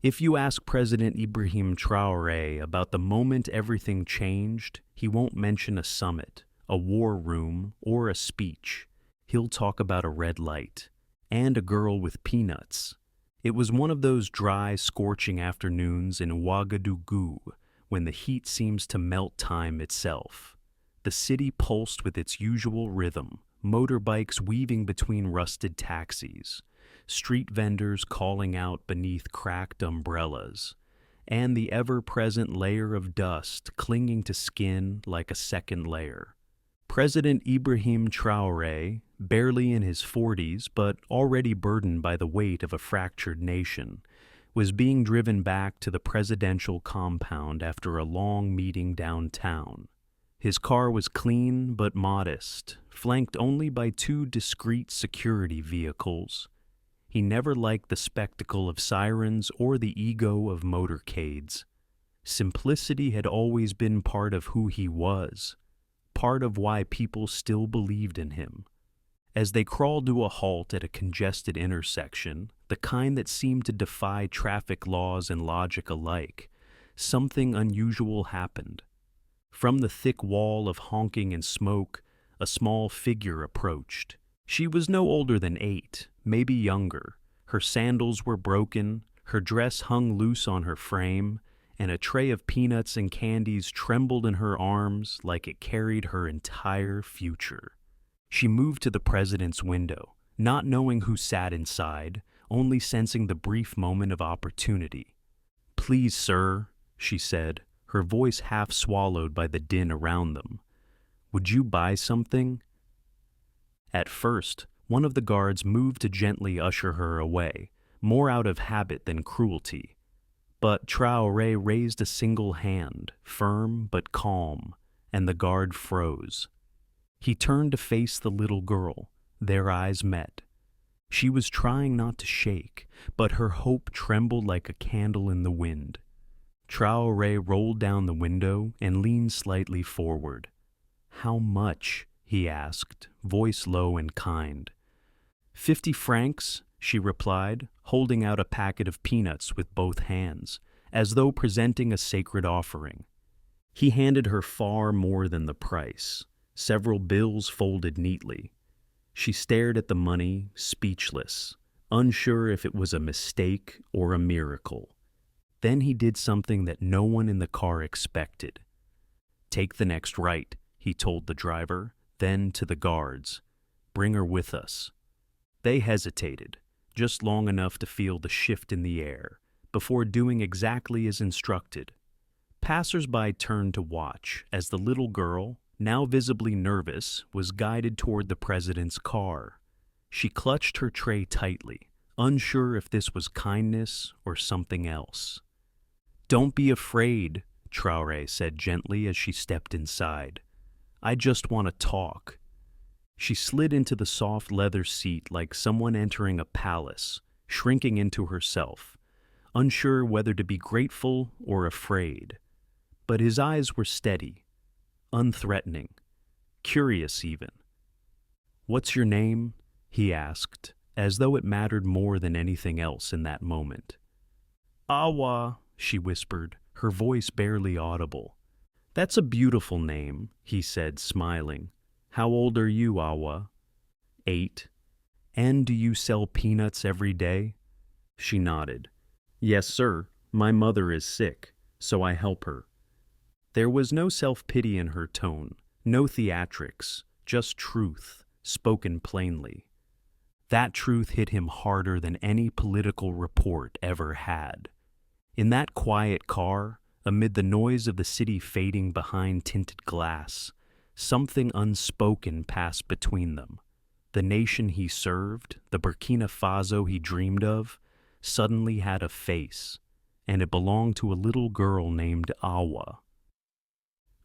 If you ask President Ibrahim Traoré about the moment everything changed, he won't mention a summit, a war room, or a speech. He'll talk about a red light and a girl with peanuts. It was one of those dry, scorching afternoons in Ouagadougou when the heat seems to melt time itself. The city pulsed with its usual rhythm, motorbikes weaving between rusted taxis, street vendors calling out beneath cracked umbrellas, and the ever-present layer of dust clinging to skin like a second layer. President Ibrahim Traoré, barely in his 40s but already burdened by the weight of a fractured nation, was being driven back to the presidential compound after a long meeting downtown. His car was clean but modest, flanked only by two discreet security vehicles. He never liked the spectacle of sirens or the ego of motorcades. Simplicity had always been part of who he was, part of why people still believed in him. As they crawled to a halt at a congested intersection, the kind that seemed to defy traffic laws and logic alike, something unusual happened. From the thick wall of honking and smoke, a small figure approached. She was no older than 8, maybe younger. Her sandals were broken, her dress hung loose on her frame, and a tray of peanuts and candies trembled in her arms like it carried her entire future. She moved to the president's window, not knowing who sat inside, only sensing the brief moment of opportunity. "Please, sir," she said, her voice half swallowed by the din around them. "Would you buy something?" At first, one of the guards moved to gently usher her away, more out of habit than cruelty. But Traoré raised a single hand, firm but calm, and the guard froze. He turned to face the little girl. Their eyes met. She was trying not to shake, but her hope trembled like a candle in the wind. Traoré rolled down the window and leaned slightly forward. "How much?" he asked, voice low and kind. 50 francs, she replied, holding out a packet of peanuts with both hands, as though presenting a sacred offering. He handed her far more than the price, several bills folded neatly. She stared at the money, speechless, unsure if it was a mistake or a miracle. Then he did something that no one in the car expected. "Take the next right," he told the driver, then to the guards. "Bring her with us." They hesitated, just long enough to feel the shift in the air, before doing exactly as instructed. Passers-by turned to watch as the little girl, now visibly nervous, was guided toward the president's car. She clutched her tray tightly, unsure if this was kindness or something else. "Don't be afraid," Traoré said gently as she stepped inside. "I just want to talk." She slid into the soft leather seat like someone entering a palace, shrinking into herself, unsure whether to be grateful or afraid. But his eyes were steady, unthreatening, curious even. "What's your name?" he asked, as though it mattered more than anything else in that moment. "Awa," she whispered, her voice barely audible. "That's a beautiful name," he said, smiling. "How old are you, Awa?" 8. "And do you sell peanuts every day?" She nodded. "Yes, sir. My mother is sick, so I help her." There was no self-pity in her tone, no theatrics, just truth, spoken plainly. That truth hit him harder than any political report ever had. In that quiet car, amid the noise of the city fading behind tinted glass, something unspoken passed between them. The nation he served, the Burkina Faso he dreamed of, suddenly had a face, and it belonged to a little girl named Awa.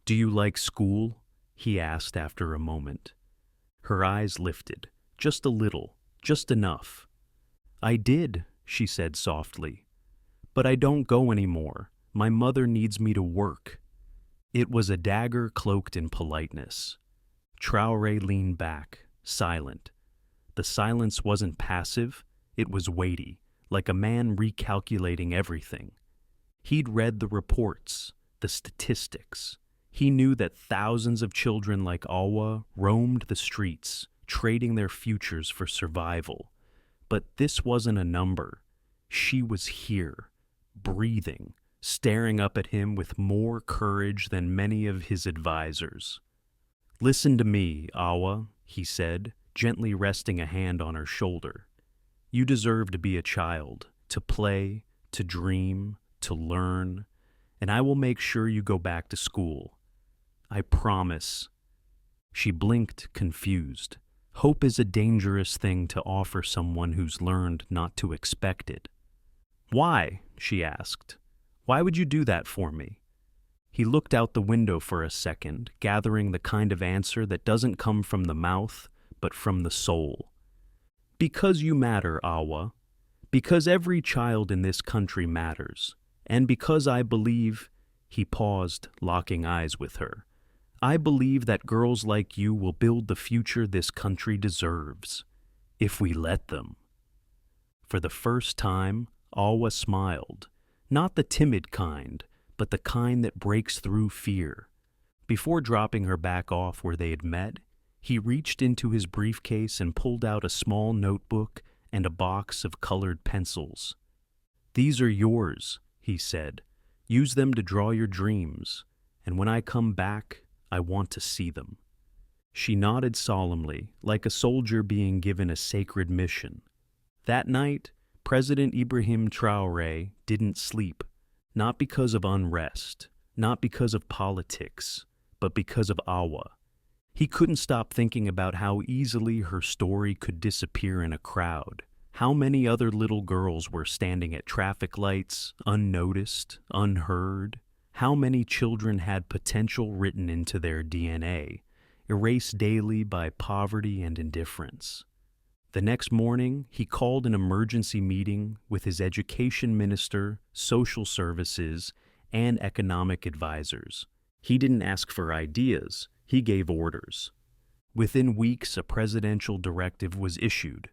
"Do you like school?" he asked after a moment. Her eyes lifted, just a little, just enough. "I did," she said softly. "But I don't go anymore. My mother needs me to work." It was a dagger cloaked in politeness. Traoré leaned back, silent. The silence wasn't passive, it was weighty, like a man recalculating everything. He'd read the reports, the statistics. He knew that thousands of children like Awa roamed the streets, trading their futures for survival. But this wasn't a number. She was here, breathing, staring up at him with more courage than many of his advisors. "Listen to me, Awa," he said, gently resting a hand on her shoulder. "You deserve to be a child, to play, to dream, to learn, and I will make sure you go back to school. I promise." She blinked, confused. Hope is a dangerous thing to offer someone who's learned not to expect it. "Why?" she asked. "Why would you do that for me?" He looked out the window for a second, gathering the kind of answer that doesn't come from the mouth, but from the soul. "Because you matter, Awa. Because every child in this country matters. And because I believe," he paused, locking eyes with her, "I believe that girls like you will build the future this country deserves, if we let them." For the first time, Awa smiled, not the timid kind, but the kind that breaks through fear. Before dropping her back off where they had met, he reached into his briefcase and pulled out a small notebook and a box of colored pencils. "These are yours," he said. "Use them to draw your dreams, and when I come back, I want to see them." She nodded solemnly, like a soldier being given a sacred mission. That night, President Ibrahim Traoré didn't sleep, not because of unrest, not because of politics, but because of Awa. He couldn't stop thinking about how easily her story could disappear in a crowd. How many other little girls were standing at traffic lights, unnoticed, unheard? How many children had potential written into their DNA, erased daily by poverty and indifference? The next morning, he called an emergency meeting with his education minister, social services, and economic advisors. He didn't ask for ideas, he gave orders. Within weeks, a presidential directive was issued.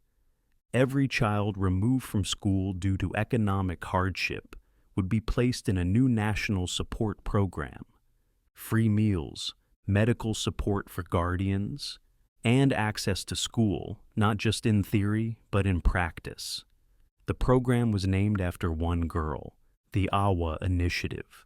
Every child removed from school due to economic hardship would be placed in a new national support program. Free meals, medical support for guardians, and access to school, not just in theory, but in practice. The program was named after one girl, the Awa Initiative.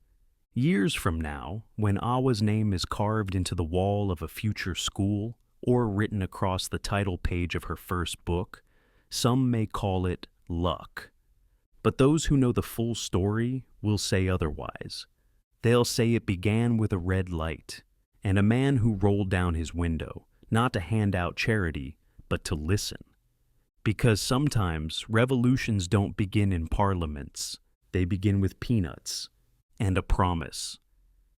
Years from now, when Awa's name is carved into the wall of a future school or written across the title page of her first book, some may call it luck. But those who know the full story will say otherwise. They'll say it began with a red light and a man who rolled down his window, not to hand out charity, but to listen. Because sometimes revolutions don't begin in parliaments. They begin with peanuts and a promise.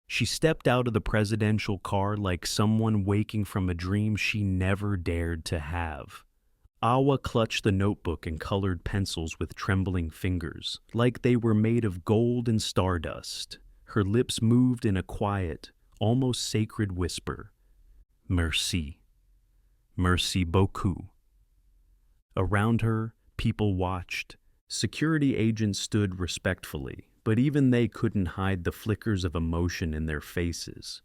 She stepped out of the presidential car like someone waking from a dream she never dared to have. Awa clutched the notebook and colored pencils with trembling fingers, like they were made of gold and stardust. Her lips moved in a quiet, almost sacred whisper. "Merci. Merci beaucoup." Around her, people watched. Security agents stood respectfully, but even they couldn't hide the flickers of emotion in their faces.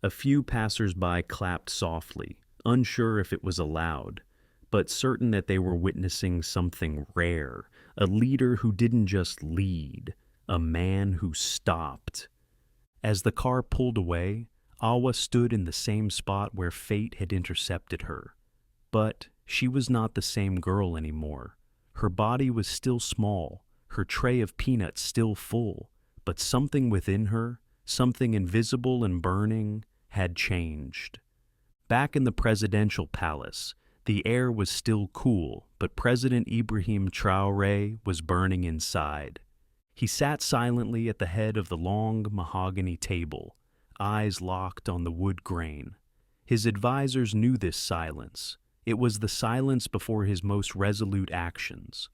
A few passers-by clapped softly, unsure if it was allowed, but certain that they were witnessing something rare, a leader who didn't just lead, a man who stopped. As the car pulled away, Awa stood in the same spot where fate had intercepted her. But she was not the same girl anymore. Her body was still small, her tray of peanuts still full, but something within her, something invisible and burning, had changed. Back in the presidential palace, the air was still cool, but President Ibrahim Traoré was burning inside. He sat silently at the head of the long mahogany table, eyes locked on the wood grain. His advisors knew this silence. It was the silence before his most resolute actions.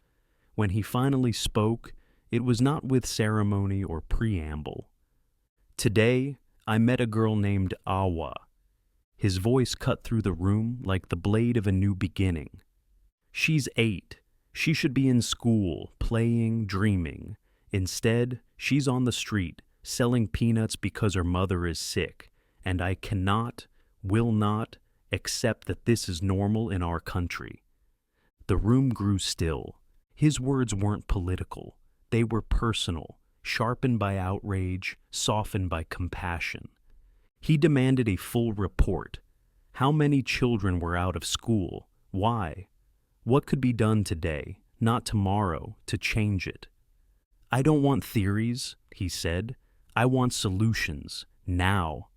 When he finally spoke, it was not with ceremony or preamble. "Today, I met a girl named Awa." His voice cut through the room like the blade of a new beginning. "She's 8, She should be in school, playing, dreaming. Instead, she's on the street, selling peanuts because her mother is sick, and I cannot, will not, accept that this is normal in our country." The room grew still. His words weren't political. They were personal, sharpened by outrage, softened by compassion. He demanded a full report. How many children were out of school? Why? What could be done today, not tomorrow, to change it? "I don't want theories," he said. "I want solutions, now."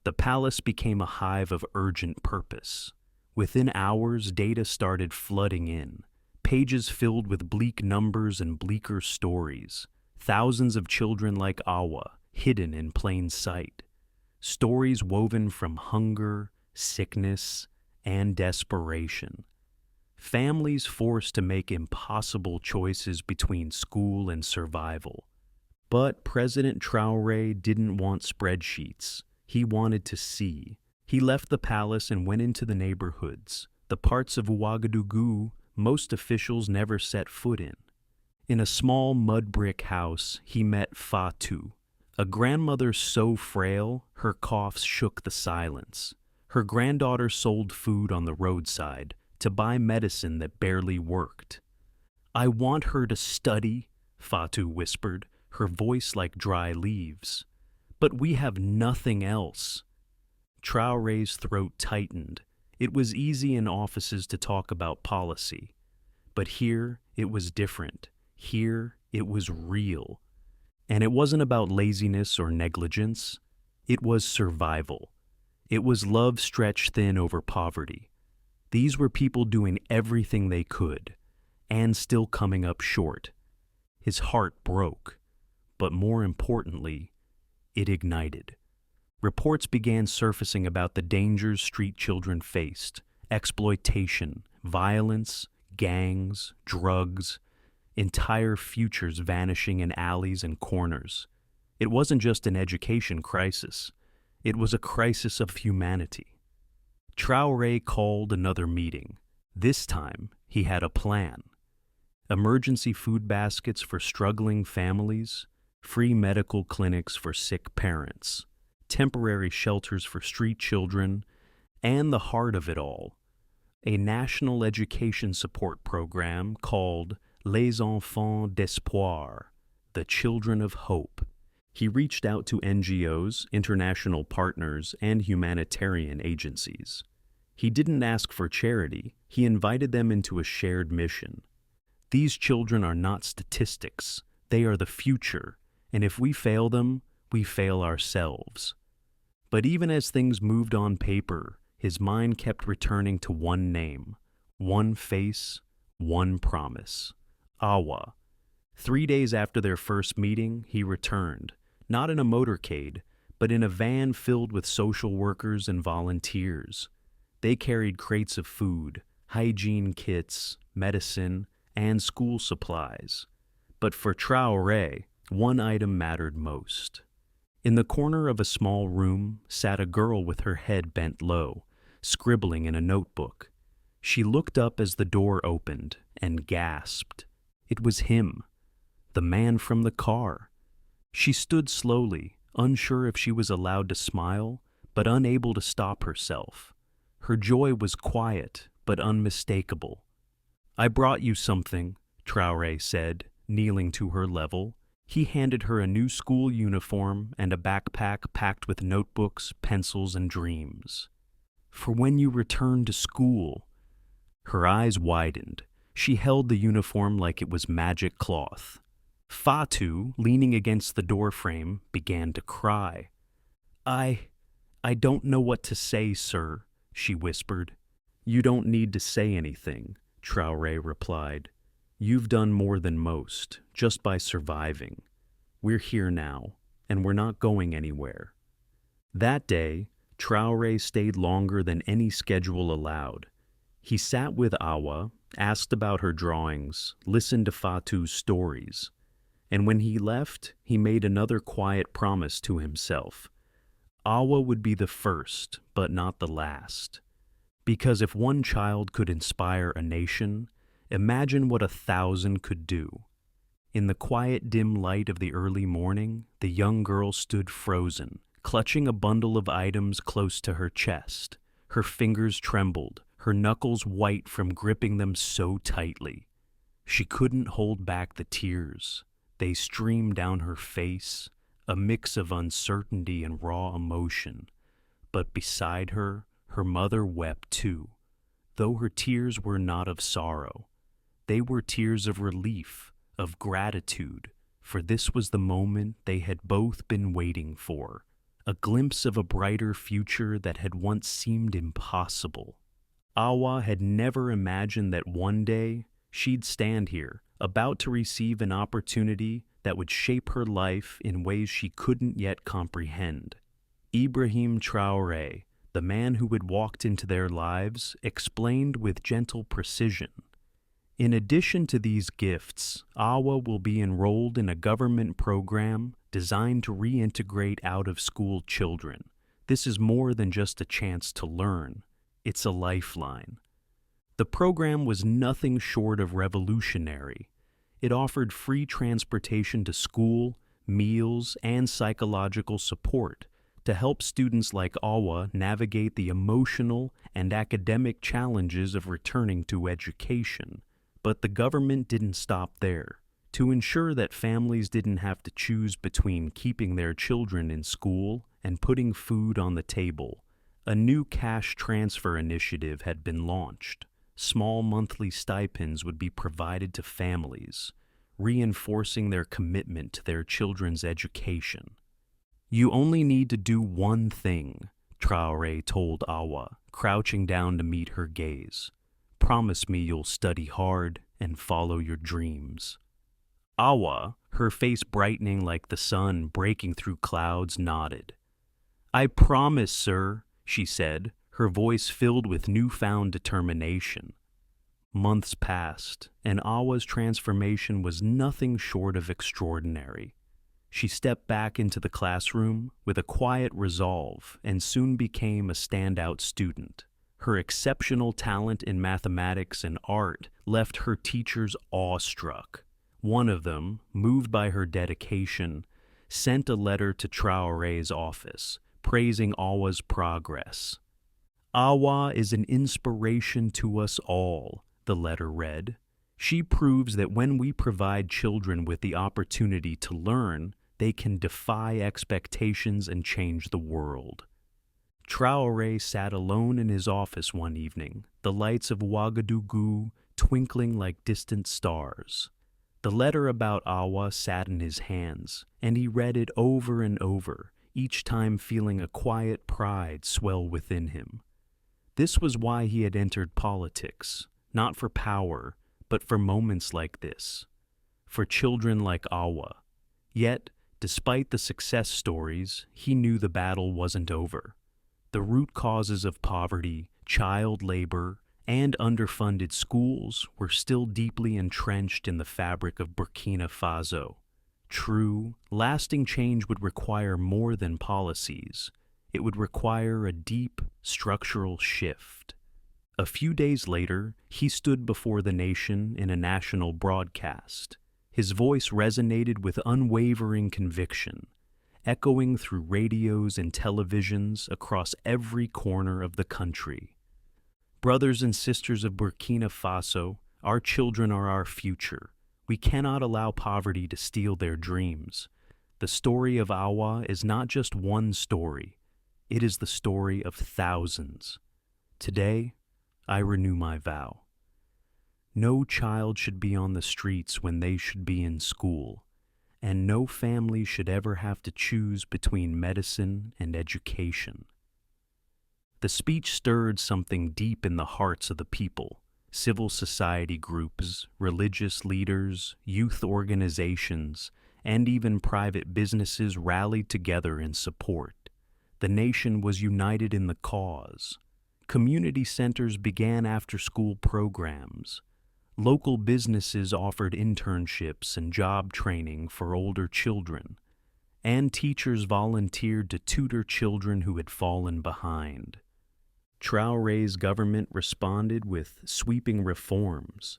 The palace became a hive of urgent purpose. Within hours, data started flooding in, pages filled with bleak numbers and bleaker stories, thousands of children like Awa, hidden in plain sight, stories woven from hunger, sickness, and desperation. Families forced to make impossible choices between school and survival. But President Traoré didn't want spreadsheets. He wanted to see. He left the palace and went into the neighborhoods, the parts of Ouagadougou most officials never set foot in. In a small mud brick house, he met Fatou, a grandmother so frail her coughs shook the silence. Her granddaughter sold food on the roadside to buy medicine that barely worked. "I want her to study," Fatou whispered, her voice like dry leaves. "But we have nothing else." Traoré's throat tightened. It was easy in offices to talk about policy. But here, it was different. Here, it was real. And it wasn't about laziness or negligence. It was survival. It was love stretched thin over poverty. These were people doing everything they could, and still coming up short. His heart broke. But more importantly, it ignited. Reports began surfacing about the dangers street children faced: exploitation, violence, gangs, drugs, entire futures vanishing in alleys and corners. It wasn't just an education crisis. It was a crisis of humanity. Traoré called another meeting. This time, he had a plan. Emergency food baskets for struggling families, free medical clinics for sick parents, temporary shelters for street children, and the heart of it all, a national education support program called Les Enfants d'Espoir, the Children of Hope. He reached out to NGOs, international partners, and humanitarian agencies. He didn't ask for charity, he invited them into a shared mission. These children are not statistics, they are the future, and if we fail them, we fail ourselves. But even as things moved on paper, his mind kept returning to one name, one face, one promise: Awa. 3 days after their first meeting, he returned, not in a motorcade, but in a van filled with social workers and volunteers. They carried crates of food, hygiene kits, medicine, and school supplies. But for Traoré, one item mattered most. In the corner of a small room sat a girl with her head bent low, scribbling in a notebook. She looked up as the door opened and gasped. It was him, the man from the car. She stood slowly, unsure if she was allowed to smile, but unable to stop herself. Her joy was quiet, but unmistakable. "I brought you something," Traoré said, kneeling to her level. He handed her a new school uniform and a backpack packed with notebooks, pencils, and dreams. "For when you return to school." Her eyes widened. She held the uniform like it was magic cloth. Fatou, leaning against the doorframe, began to cry. I don't know what to say, sir," she whispered. "You don't need to say anything," Traoré replied. "You've done more than most, just by surviving. We're here now, and we're not going anywhere." That day, Traoré stayed longer than any schedule allowed. He sat with Awa, asked about her drawings, listened to Fatou's stories. And when he left, he made another quiet promise to himself. Awa would be the first, but not the last. Because if one child could inspire a nation, Imagine what 1,000 could do. In the quiet, dim light of the early morning, the young girl stood frozen, clutching a bundle of items close to her chest. Her fingers trembled, her knuckles white from gripping them so tightly. She couldn't hold back the tears. They streamed down her face, a mix of uncertainty and raw emotion. But beside her, her mother wept too, though her tears were not of sorrow. They were tears of relief, of gratitude, for this was the moment they had both been waiting for, a glimpse of a brighter future that had once seemed impossible. Awa had never imagined that one day she'd stand here, about to receive an opportunity that would shape her life in ways she couldn't yet comprehend. Ibrahim Traoré, the man who had walked into their lives, explained with gentle precision. In addition to these gifts, Awa will be enrolled in a government program designed to reintegrate out-of-school children. This is more than just a chance to learn. It's a lifeline. The program was nothing short of revolutionary. It offered free transportation to school, meals, and psychological support to help students like Awa navigate the emotional and academic challenges of returning to education. But the government didn't stop there. To ensure that families didn't have to choose between keeping their children in school and putting food on the table, a new cash transfer initiative had been launched. Small monthly stipends would be provided to families, reinforcing their commitment to their children's education. "You only need to do one thing," Traore told Awa, crouching down to meet her gaze. "Promise me you'll study hard and follow your dreams." Awa, her face brightening like the sun breaking through clouds, nodded. "I promise, sir," she said, her voice filled with newfound determination. Months passed, and Awa's transformation was nothing short of extraordinary. She stepped back into the classroom with a quiet resolve and soon became a standout student. Her exceptional talent in mathematics and art left her teachers awestruck. One of them, moved by her dedication, sent a letter to Traoré's office, praising Awa's progress. "Awa is an inspiration to us all," the letter read. "She proves that when we provide children with the opportunity to learn, they can defy expectations and change the world." Traoré sat alone in his office one evening, the lights of Ouagadougou twinkling like distant stars. The letter about Awa sat in his hands, and he read it over and over, each time feeling a quiet pride swell within him. This was why he had entered politics, not for power, but for moments like this, for children like Awa. Yet, despite the success stories, he knew the battle wasn't over. The root causes of poverty, child labor, and underfunded schools were still deeply entrenched in the fabric of Burkina Faso. True, lasting change would require more than policies. It would require a deep, structural shift. A few days later, he stood before the nation in a national broadcast. His voice resonated with unwavering conviction, echoing through radios and televisions across every corner of the country. "Brothers and sisters of Burkina Faso, our children are our future. We cannot allow poverty to steal their dreams. The story of Awa is not just one story. It is the story of thousands. Today, I renew my vow. No child should be on the streets when they should be in school, and no family should ever have to choose between medicine and education." The speech stirred something deep in the hearts of the people. Civil society groups, religious leaders, youth organizations, and even private businesses rallied together in support. The nation was united in the cause. Community centers began after-school programs. Local businesses offered internships and job training for older children, and teachers volunteered to tutor children who had fallen behind. Traoré's government responded with sweeping reforms.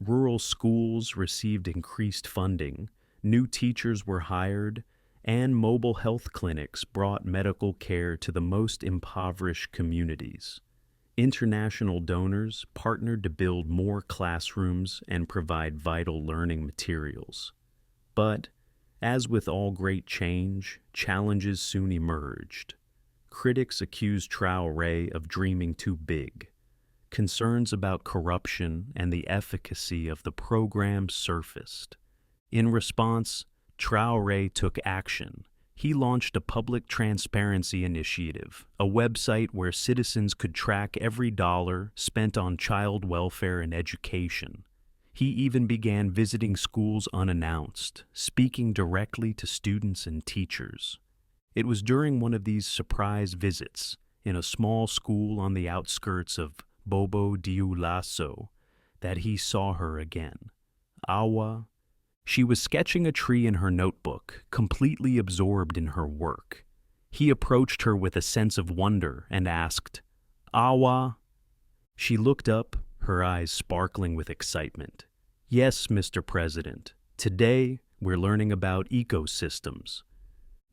Rural schools received increased funding, new teachers were hired, and mobile health clinics brought medical care to the most impoverished communities. International donors partnered to build more classrooms and provide vital learning materials. But, as with all great change, challenges soon emerged. Critics accused Traoré of dreaming too big. Concerns about corruption and the efficacy of the program surfaced. In response, Traoré took action. He launched a public transparency initiative, a website where citizens could track every dollar spent on child welfare and education. He even began visiting schools unannounced, speaking directly to students and teachers. It was during one of these surprise visits, in a small school on the outskirts of Bobo Dioulasso, that he saw her again. Awa. She was sketching a tree in her notebook, completely absorbed in her work. He approached her with a sense of wonder and asked, "Awa?" She looked up, her eyes sparkling with excitement. "Yes, Mr. President. Today, we're learning about ecosystems."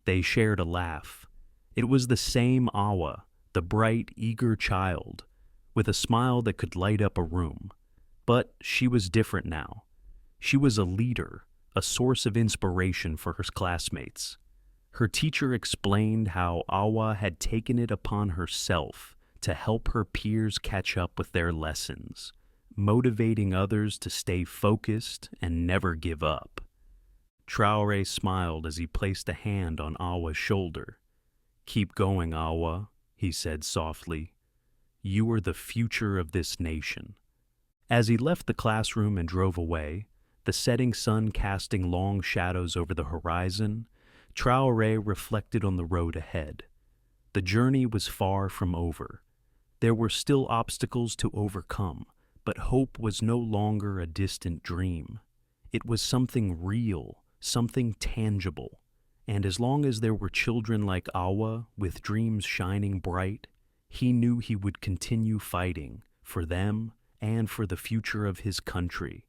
They shared a laugh. It was the same Awa, the bright, eager child, with a smile that could light up a room. But she was different now. She was a leader, a source of inspiration for her classmates. Her teacher explained how Awa had taken it upon herself to help her peers catch up with their lessons, motivating others to stay focused and never give up. Traoré smiled as he placed a hand on Awa's shoulder. "Keep going, Awa," he said softly. "You are the future of this nation." As he left the classroom and drove away, the setting sun casting long shadows over the horizon, Traoré reflected on the road ahead. The journey was far from over. There were still obstacles to overcome, but hope was no longer a distant dream. It was something real, something tangible, and as long as there were children like Awa with dreams shining bright, he knew he would continue fighting for them and for the future of his country.